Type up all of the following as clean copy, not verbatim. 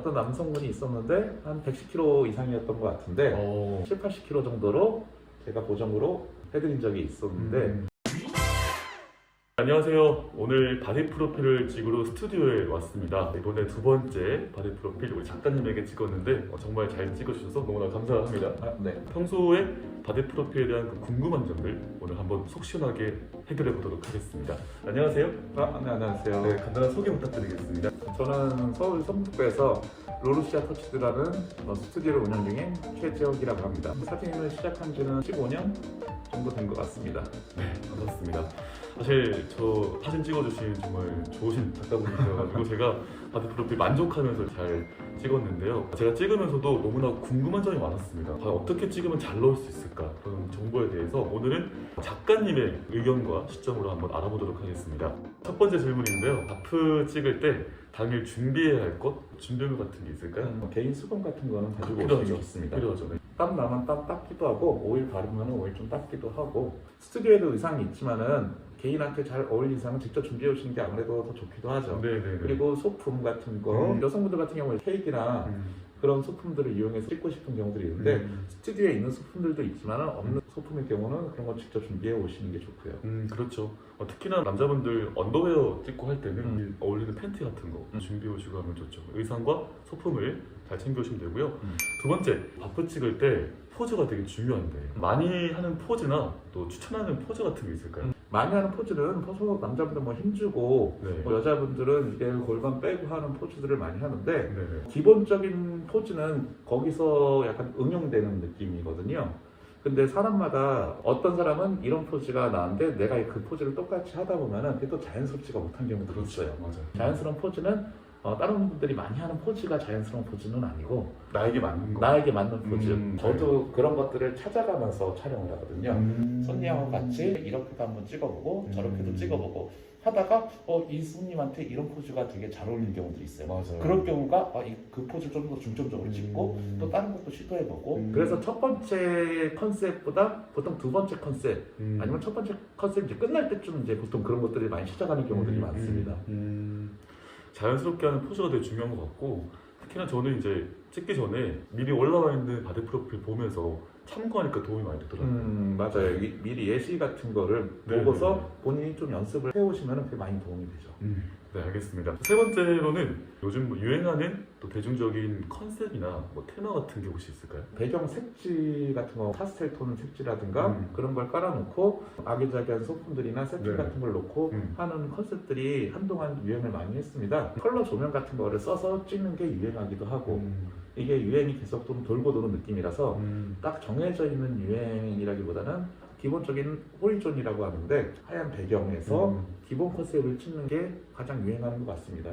어떤 남성분이 있었는데 한 110kg 이상이었던 것 같은데 7, 80kg 정도로 제가 보정으로 해드린 적이 있었는데 안녕하세요. 오늘 바디 프로필을 찍으러 스튜디오에 왔습니다. 이번에 두 번째 바디 프로필 우리 작가님에게 찍었는데 정말 잘 찍어주셔서 너무나 감사합니다. 네. 평소에 바디 프로필에 대한 그 궁금한 점들 오늘 한번 속 시원하게 해결해 보도록 하겠습니다. 안녕하세요. 네, 안녕하세요. 네, 간단한 소개 부탁드리겠습니다. 저는 서울 성북구에서 로루시아 터치드라는 스튜디오를 운영 중인 최재혁이라고 합니다. 사진을 시작한 지는 15년 정도 된 것 같습니다. 네, 반갑습니다. 사실 저 사진 찍어주신 정말 좋으신 작가분이셔가지고 제가 바디 프로필 만족하면서 잘 찍었는데요. 제가 찍으면서도 너무나 궁금한 점이 많았습니다. 과연 어떻게 찍으면 잘 나올 수 있을까? 그런 정보에 대해서 오늘은 작가님의 의견과 시점으로 한번 알아보도록 하겠습니다. 첫 번째 질문인데요. 바프 찍을 때 당일 준비해야 할 것? 준비물 같은 게 있을까요? 개인 수건 같은 거는 가지고 오시는 필요하죠. 게 좋습니다. 필요하죠. 네. 땀 나면 땀 닦기도 하고 오일 바르면 오일 좀 닦기도 하고 스튜디오에도 의상이 있지만은 개인한테 잘 어울리는 의상은 직접 준비해 오시는 게 아무래도 더 좋기도 하죠. 네네네. 그리고 소품 같은 거 여성분들 같은 경우에 케이크나 그런 소품들을 이용해서 찍고 싶은 경우들이 있는데 스튜디오에 있는 소품들도 있지만 없는 소품의 경우는 그런 거 직접 준비해 오시는 게 좋고요. 그렇죠. 특히나 남자분들 언더웨어 찍고 할 때는 어울리는 팬티 같은 거 준비해 오시고 하면 좋죠. 의상과 소품을 잘 챙겨 오시면 되고요. 두 번째, 바프 찍을 때 포즈가 되게 중요한데 많이 하는 포즈나 또 추천하는 포즈 같은 게 있을까요? 많이 하는 포즈는 남자분들 뭐 힘주고 네. 여자분들은 이게 골반 빼고 하는 포즈들을 많이 하는데 네네. 기본적인 포즈는 거기서 약간 응용되는 느낌이거든요. 근데 사람마다 어떤 사람은 이런 포즈가 나은데 내가 그 포즈를 똑같이 하다 보면은 그게 또 자연스럽지가 못한 경우도 있어요. 맞아요. 자연스러운 포즈는 다른 분들이 많이 하는 포즈가 자연스러운 포즈는 아니고 나에게 맞는 거. 나에게 맞는 포즈. 네. 저도 그런 것들을 찾아가면서 촬영을 하거든요. 손님하고 같이 이렇게도 한번 찍어보고 저렇게도 찍어보고 하다가 이 손님한테 이런 포즈가 되게 잘 어울리는 경우들이 있어요. 맞아요. 그럴 경우가 그 포즈 좀 더 중점적으로 찍고 또 다른 것도 시도해보고 그래서 첫 번째 컨셉보다 보통 두 번째 컨셉 아니면 첫 번째 컨셉 이제 끝날 때쯤 이제 보통 그런 것들이 많이 찾아가는 경우들이 많습니다. 자연스럽게 하는 포즈가 되게 중요한 것 같고 특히나 저는 이제 찍기 전에 미리 올라와 있는 바디 프로필 보면서 참고하니까 도움이 많이 되더라고요. 맞아요. 미리 예시 같은 거를 보고서 본인이 좀 연습을 해오시면 그게 많이 도움이 되죠. 네, 알겠습니다. 세 번째로는 요즘 유행하는 또 대중적인 컨셉이나 테마 같은 게 혹시 있을까요? 배경 색지 같은 거 파스텔 톤 색지라든가 그런 걸 깔아놓고 아기자기한 소품들이나 세팅 네. 같은 걸 놓고 하는 컨셉들이 한동안 유행을 많이 했습니다. 컬러 조명 같은 거를 써서 찍는 게 유행하기도 하고 이게 유행이 계속 좀 돌고 도는 느낌이라서 딱 정해져 있는 유행이라기보다는 기본적인 호리존이라고 하는데 하얀 배경에서 기본 컨셉을 찍는 게 가장 유행하는 것 같습니다.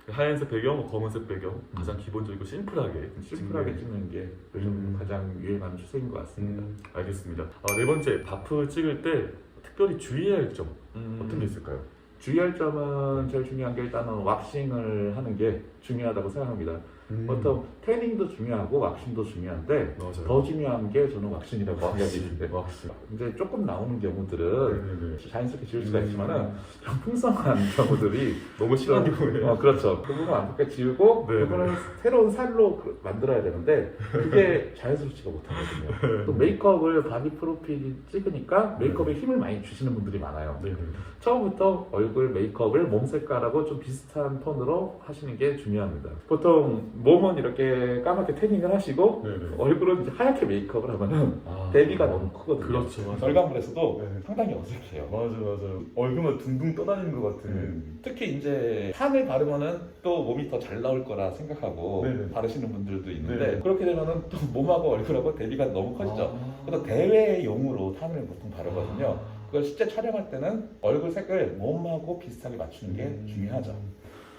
하얀색 배경, 검은색 배경 가장 기본적이고 심플하게 찍는 게 요즘 가장 유행하는 추세인 것 같습니다. 알겠습니다. 네 번째, 바프 찍을 때 특별히 주의해야 할 점 어떤 게 있을까요? 주의할 점은 제일 중요한 게 일단은 왁싱을 하는 게 중요하다고 생각합니다. 보통 태닝도 중요하고 왁싱도 중요한데 맞아요. 더 중요한 게 저는 왁싱이라고 생각합니다. 왁싱. 이제 조금 나오는 경우들은 네네네. 자연스럽게 지울 수가 있지만은 좀 풍성한 경우들이 너무 심하게 보여요. 그렇죠. 그 부분 완벽하게 지우고 네네. 그거는 새로운 살로 만들어야 되는데 그게 자연스럽지가 못하거든요. 또 메이크업을 바디 프로필 찍으니까 메이크업에 힘을 많이 주시는 분들이 많아요. 네네. 처음부터 얼굴 메이크업을 몸 색깔하고 좀 비슷한 톤으로 하시는 게 중요합니다. 보통 몸은 이렇게 까맣게 태닝을 하시고 네네. 얼굴은 이제 하얗게 메이크업을 하면은 대비가 너무 크거든요. 그렇죠. 맞아요. 결과물에서도 네. 상당히 어색해요. 맞아요. 얼굴만 둥둥 떠다니는 것 같은. 특히 이제 탄을 바르면은 또 몸이 더 잘 나올 거라 생각하고 네네. 바르시는 분들도 있는데 네네. 그렇게 되면은 또 몸하고 얼굴하고 대비가 너무 커지죠. 그래서 대회용으로 탄을 보통 바르거든요. 그걸 실제 촬영할 때는 얼굴 색을 몸하고 비슷하게 맞추는 게 중요하죠.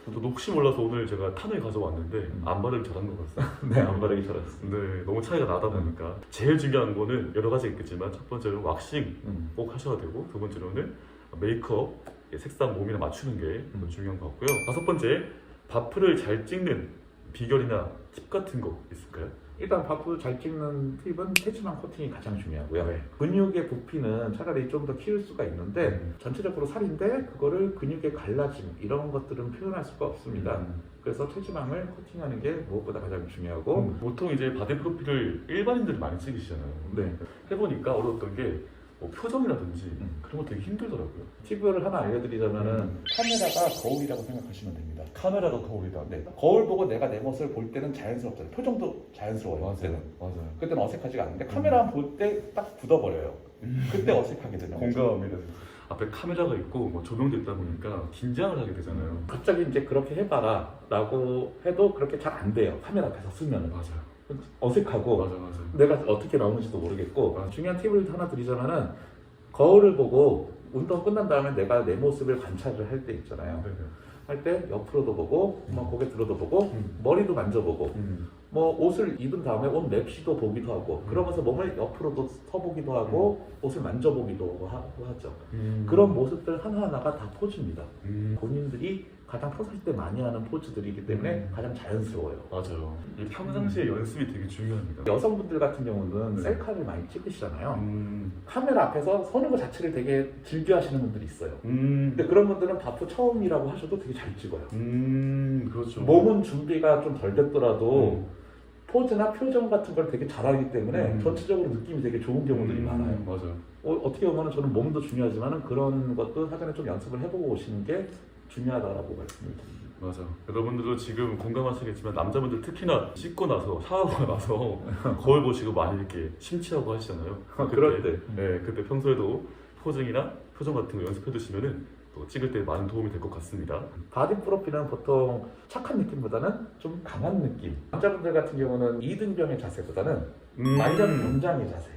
또 혹시 몰라서 오늘 제가 탄을 가져왔는데 안 바르기 잘한 것 같습니다. 네, 안 바르기 잘했습니다. 네, 너무 차이가 나다 보니까 제일 중요한 거는 여러 가지 있겠지만 첫 번째로 왁싱 꼭 하셔야 되고 두 번째로는 메이크업 색상 몸이랑 맞추는 게 중요한 것 같고요. 다섯 번째, 바프를 잘 찍는 비결이나 팁 같은 거 있을까요? 일단 바프 잘 찍는 팁은 체지방 코팅이 가장 중요하고요. 네. 근육의 부피는 차라리 좀 더 키울 수가 있는데 전체적으로 살인데 그거를 근육의 갈라짐 이런 것들은 표현할 수가 없습니다. 그래서 체지방을 코팅하는 게 무엇보다 가장 중요하고 보통 이제 바디 프로필을 일반인들이 많이 찍으시잖아요. 네. 해보니까 어려웠던 게 뭐 표정이라든지 그런 거 되게 힘들더라고요. 팁을 하나 알려드리자면은 카메라가 거울이라고 생각하시면 됩니다. 카메라가 거울이다. 네. 거울 보고 내가 내 모습을 볼 때는 자연스럽잖아요. 표정도 자연스러워요. 맞아요. 그때는. 맞아요. 그때는 어색하지가 않은데 카메라 볼 때 딱 굳어버려요. 그때 어색하게 되는 거죠. 공감합니다. 앞에 카메라가 있고 뭐 조명도 있다 보니까 긴장을 하게 되잖아요. 갑자기 이제 그렇게 해봐라 라고 해도 그렇게 잘 안 돼요. 카메라 앞에서 쓰면은. 맞아요. 어색하고 맞아요. 내가 어떻게 나오는지도 모르겠고 중요한 팁을 하나 드리자면은 거울을 보고 운동 끝난 다음에 내가 내 모습을 관찰을 할 때 있잖아요. 네네. 할 때 옆으로도 보고 뭐 고개 들어도 보고 머리도 만져보고 뭐 옷을 입은 다음에 옷 맵시도 보기도 하고 그러면서 몸을 옆으로도 서보기도 하고 옷을 만져보기도 하죠. 그런 모습들 하나하나가 다 포즈입니다. 본인들이 가장 평상시 때 많이 하는 포즈들이기 때문에 가장 자연스러워요. 맞아요. 이 평상시에 연습이 되게 중요합니다. 여성분들 같은 경우는 네. 셀카를 많이 찍으시잖아요. 카메라 앞에서 서는 것 자체를 되게 즐겨 하시는 분들이 있어요. 근데 그런 분들은 바프 처음이라고 하셔도 되게 잘 찍어요. 그렇죠. 몸은 준비가 좀 덜 됐더라도 포즈나 표정 같은 걸 되게 잘하기 때문에 전체적으로 느낌이 되게 좋은 경우들이 많아요. 맞아요. 어떻게 보면 저는 몸도 중요하지만 그런 것도 사전에 좀 연습을 해보고 오시는 게 중요하다고 말씀을 드립니다. 맞아. 여러분들도 지금 공감하시겠지만 남자분들 특히나 씻고 나서 샤워하고 나서 거울 보시고 많이 이렇게 심취하고 하시잖아요. 그럴 때. 네, 그때 평소에도 포징이나 표정 같은 거 연습해 두시면은 또 찍을 때 많은 도움이 될 것 같습니다. 바디 프로필은 보통 착한 느낌보다는 좀 강한 느낌. 남자분들 같은 경우는 이등병의 자세보다는 말년 병장의 자세.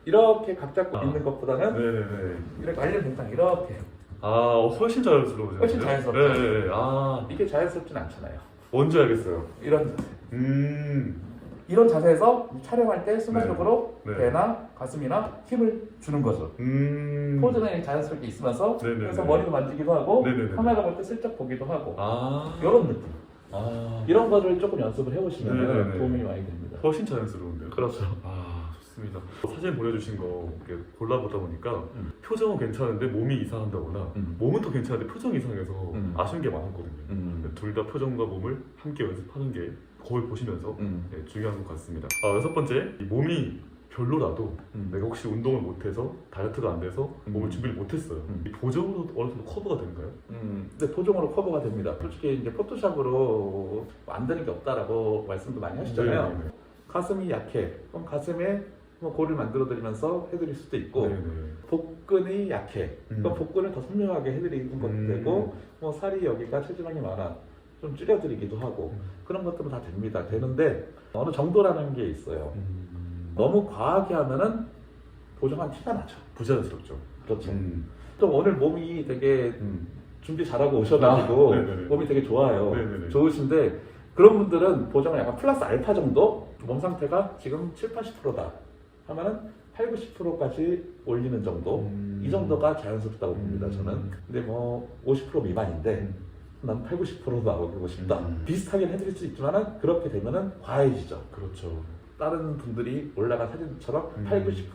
이렇게 각 잡고 있는 것보다는 네네네. 이렇게 말년 병장 이렇게. 훨씬 자연스러워져요. 훨씬 자연스럽죠. 네네. 이게 자연스럽진 않잖아요. 뭔지 알겠어요. 이런 자세. 음. 이런 자세에서 촬영할 때 순간적으로 네. 배나 가슴이나 힘을 주는 거죠. 포즈는 자연스럽게 있으면서 네네네. 그래서 머리도 만지기도 하고 네네네. 카메라 볼 때 슬쩍 보기도 하고 아. 이런 느낌. 아. 이런 거를 조금 연습을 해보시면 네네네. 도움이 많이 됩니다. 훨씬 자연스러운데요. 그렇죠. 좋습니다. 사진 보내주신 거 이렇게 골라보다 보니까 표정은 괜찮은데 몸이 이상한다거나 몸은 또 괜찮은데 표정이 이상해서 아쉬운 게 많았거든요. 둘 다 표정과 몸을 함께 연습하는 게 거울 보시면서 네, 중요한 것 같습니다. 여섯 번째, 이 몸이 별로라도 내가 혹시 운동을 못해서 다이어트가 안 돼서 몸을 준비를 못했어요. 이 보정으로 어느 정도 커버가 되는가요? 근데 보정으로 커버가 됩니다. 솔직히 이제 포토샵으로 안 되는 게 없다라고 말씀도 많이 하시잖아요. 네네네. 가슴이 약해. 그럼 가슴에 뭐 골을 만들어드리면서 해드릴 수도 있고 네네. 복근이 약해. 그럼 복근을 더 선명하게 해드리는 것도 되고 뭐 살이 여기가 체지방이 많아. 좀 줄여드리기도 하고 그런 것들은 다 됩니다. 되는데 어느 정도라는 게 있어요. 너무 과하게 하면은 보정한 티가 나죠. 부자연스럽죠. 그렇죠. 또 오늘 몸이 되게 준비 잘하고 오셔가지고 네네네. 몸이 되게 좋아요. 네네네. 좋으신데 그런 분들은 보정을 약간 플러스 알파 정도 몸 상태가 지금 7, 80%다 하면은 8, 90%까지 올리는 정도 이 정도가 자연스럽다고 봅니다. 저는. 근데 뭐 50% 미만인데 난 8, 90% 나오고 싶다. 비슷하게 해드릴 수 있지만은 그렇게 되면은 과해지죠. 그렇죠. 다른 분들이 올라간 사진처럼 8, 90%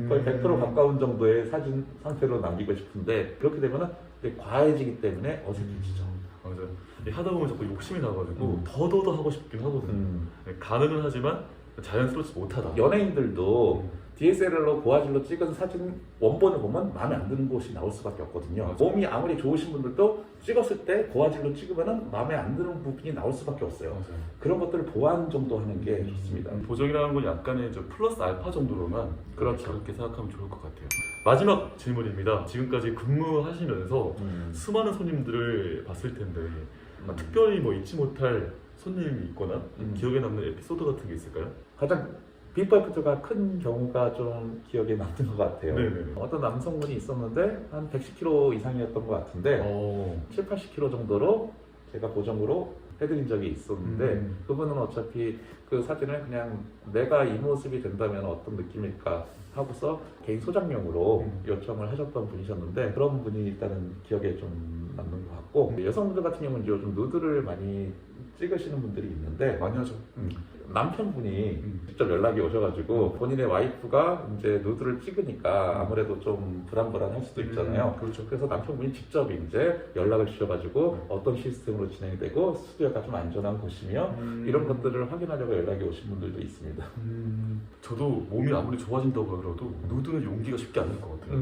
거의 100% 가까운 정도의 사진 상태로 남기고 싶은데 그렇게 되면은 이제 과해지기 때문에 어색해지죠. 맞아요. 하다 보면 자꾸 욕심이 나가지고 더더더 하고 싶긴 하거든요. 네, 가능은 하지만 자연스럽지 못하다. 연예인들도 DSLR로 고화질로 찍은 사진 원본을 보면 마음에 안 드는 곳이 나올 수밖에 없거든요. 맞아요. 몸이 아무리 좋으신 분들도 찍었을 때 고화질로 찍으면 마음에 안 드는 부분이 나올 수밖에 없어요. 맞아요. 그런 것들을 보완 정도 하는 게 좋습니다. 보정이라는 건 약간의 좀 플러스 알파 정도로만 그렇죠. 그렇게 생각하면 좋을 것 같아요. 마지막 질문입니다. 지금까지 근무하시면서 수많은 손님들을 봤을 텐데 특별히 뭐 잊지 못할 손님이 있거나 기억에 남는 에피소드 같은 게 있을까요? 가장 비포 애프터가 큰 경우가 좀 기억에 남는 것 같아요. 네네. 어떤 남성분이 있었는데 한 110kg 이상이었던 것 같은데 7, 80kg 정도로 제가 보정으로 해드린 적이 있었는데 그분은 어차피 그 사진을 그냥 내가 이 모습이 된다면 어떤 느낌일까 하고서 개인 소장용으로 요청을 하셨던 분이셨는데 그런 분이 일단은 기억에 좀 남는 것 같고 여성분들 같은 경우는 요즘 누드를 많이 찍으시는 분들이 있는데 많이 하죠. 남편분이 직접 연락이 오셔가지고 본인의 와이프가 이제 누드를 찍으니까 아무래도 좀 불안불안할 수도 있잖아요. 그렇죠. 그래서 남편분이 직접 이제 연락을 주셔가지고 어떤 시스템으로 진행이 되고 스튜디오가 좀 안전한 곳이며 이런 것들을 확인하려고 연락이 오신 분들도 있습니다. 저도 몸이 아무리 좋아진다고 하더라도 누드는 용기가 쉽지 않을 것 같아요.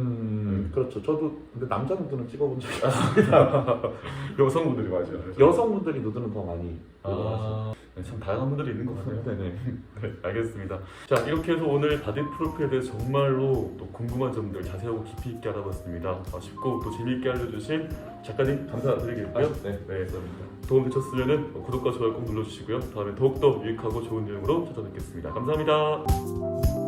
그렇죠. 저도 근데 남자 누드는 찍어본 적이 없습니다. 여성분들이 맞아요. 여성분들이 누드는 더 많이 찍어가시죠. 네, 참 다양한 분들이 있는 것 같아요. 네네. 네, 알겠습니다. 자, 이렇게 해서 오늘 바디 프로필에 대해서 정말로 또 궁금한 점들 자세하고 깊이 있게 알아봤습니다. 쉽고 또 재미있게 알려주신 작가님 감사드리겠고요. 네, 네, 도움 되셨으면 구독과 좋아요 꼭 눌러주시고요. 다음에 더욱더 유익하고 좋은 내용으로 찾아뵙겠습니다. 감사합니다.